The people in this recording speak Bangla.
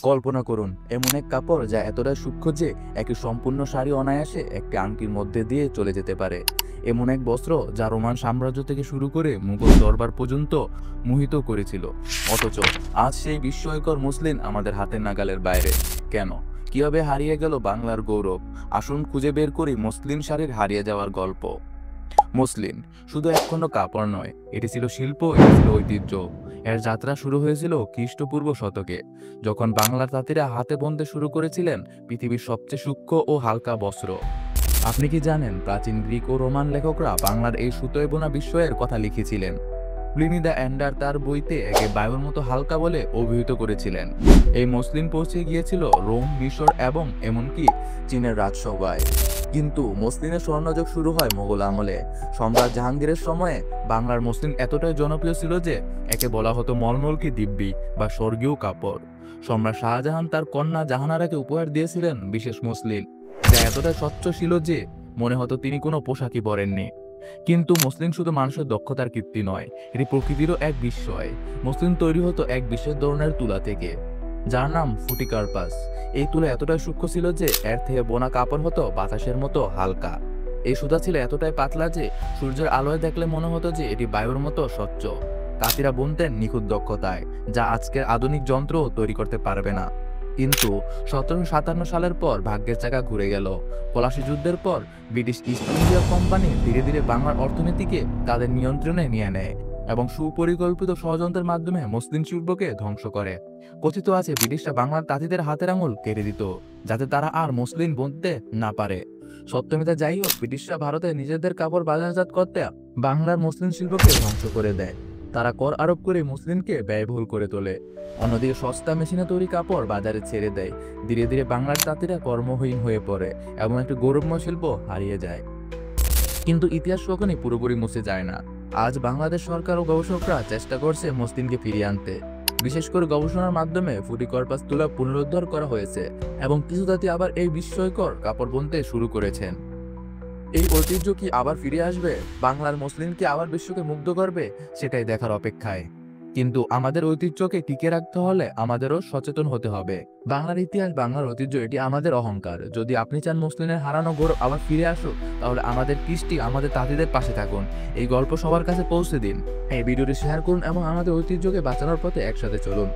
কল্পনা করুন এমন এক কাপড় যা এতটা সূক্ষ্ম যে একটি সম্পূর্ণ শাড়ি অনায়াসে একটি আংটির মধ্যে দিয়ে চলে যেতে পারে। এমন এক বস্ত্র যা রোমান সাম্রাজ্য থেকে শুরু করে মুঘল দরবার পর্যন্ত মোহিত করেছিল। অথচ আজ সেই বিস্ময়কর মসলিন আমাদের হাতের নাগালের বাইরে। কেন, কিভাবে হারিয়ে গেল বাংলার গৌরব? আসুন খুঁজে বের করি মসলিন শাড়ির হারিয়ে যাওয়ার গল্প। মসলিন শুধু একখণ্ড কাপড় নয়, এটি ছিল শিল্প, এটি ছিল ঐতিহ্য। এর যাত্রা শুরু হয়েছিল খ্রিস্টপূর্ব শতকে, যখন বাংলার তাঁতিরা হাতে বুনতে শুরু করেছিলেন পৃথিবীর সবচেয়ে সূক্ষ্ম ও হালকা বস্ত্র। আপনি কি জানেন প্রাচীন গ্রিক ও রোমান লেখকরা বাংলার এই সুতোয় বোনা বিস্ময়ের কথা লিখেছিলেন? প্লিনি দ্য এন্ডার তার বইতে একে বায়ুর মতো হালকা বলে অভিহিত করেছিলেন। এই মসলিন পৌঁছে গিয়েছিল রোম, মিশর এবং এমনকি চীনের রাজসভায়। কিন্তু মসলিনের স্বর্ণযুগ শুরু হয় মোগল আমলে। সম্রাট জাহাঙ্গীরের সময়ে বাংলার মসলিন এতটাই জনপ্রিয় ছিল যে একে বলা হতো মলমলকি দিব্যি বা স্বর্গীয় কাপড়। সম্রাট শাহজাহান তার কন্যা জাহানারাকে উপহার দিয়েছিলেন বিশেষ মসলিন, যা এতটাই স্বচ্ছ ছিল যে মনে হতো তিনি কোনো পোশাকই পরেননি। কিন্তু মসলিন শুধু মানুষের দক্ষতার কীর্তি নয়, এটি প্রকৃতিরও এক বিস্ময়। মসলিন তৈরি হতো এক বিশেষ ধরনের তুলা থেকে, যার নাম ফুটিকার্পাস। এই তুলা এতটাই সূক্ষ্ম ছিল যে এর থেকে বোনা কাপড় হতো বাতাসের মতো হালকা। এই সুতা ছিল এতটাই পাতলা যে সূর্যের আলোয় দেখলে মনে হতো যে এটি বায়ুর মতো স্বচ্ছ। তাঁতিরা বুনতেন নিখুঁত দক্ষতায়, যা আজকের আধুনিক যন্ত্র তৈরি করতে পারবে না। কিন্তু 1757 সালের পর ভাগ্যের চাকা ঘুরে গেল। পলাশী যুদ্ধের পর ব্রিটিশ ইস্ট ইন্ডিয়া কোম্পানি ধীরে ধীরে বাংলার অর্থনীতিকে তাদের নিয়ন্ত্রণে নিয়ে নেয় এবং সুপরিকল্পিত ষড়যন্ত্রের মাধ্যমে মসলিন শিল্পকে ধ্বংস করে। কথিত আছে ব্রিটিশরা বাংলার তাঁতিদের হাতের আঙুল কেটে দিত, যাতে তারা আর মসলিন বুনতে না পারে। সত্যমিতা যাই হোক, ব্রিটিশরা ভারতে নিজেদের কাপড় বাজারজাত করতে বাংলার মসলিন শিল্পকে ধ্বংস করে দেয়। তারা কর আরোপ করে মসলিনকে ব্যয়বহুল করে তোলে। অন্যদিকে সস্তা মেশিনে তৈরি কাপড় বাজারে ছেড়ে দেয়। ধীরে ধীরে বাংলার তাঁতিরা কর্মহীন হয়ে পড়ে এবং একটি গৌরবময় শিল্প হারিয়ে যায়। কিন্তু ইতিহাস কখনই পুরোপুরি মুছে যায় না। আজ বাংলাদেশ সরকার ও গবেষকরা চেষ্টা করছে মসলিনকে ফিরিয়ে আনতে। বিশেষ করে গবেষণার মাধ্যমে ফুটিকার্পাস তুলা পুনরুদ্ধার করা হয়েছে এবং কিছু তাঁতি আবার এই বিস্ময়কর কাপড় বুনতে শুরু করেছেন। এই ঐতিহ্য কি আবার ফিরে আসবে? বাংলার মসলিন কি আবার বিশ্বকে মুগ্ধ করবে? সেটাই দেখার অপেক্ষায়। কিন্তু আমাদের ঐতিহ্যকে টিকে রাখতে হলে আমাদেরও সচেতন হতে হবে। বাংলার ইতিহাস, বাংলার ঐতিহ্য, এটি আমাদের অহংকার। যদি আপনি চান মসলিনের হারানো গৌরব আবার ফিরে আসুক, তাহলে আমাদের কৃষ্টি, আমাদের তাঁতিদের পাশে থাকুন। এই গল্প সবার কাছে পৌঁছে দিন। এই ভিডিওটি শেয়ার করুন এবং আমাদের ঐতিহ্যকে বাঁচানোর পথে একসাথে চলুন।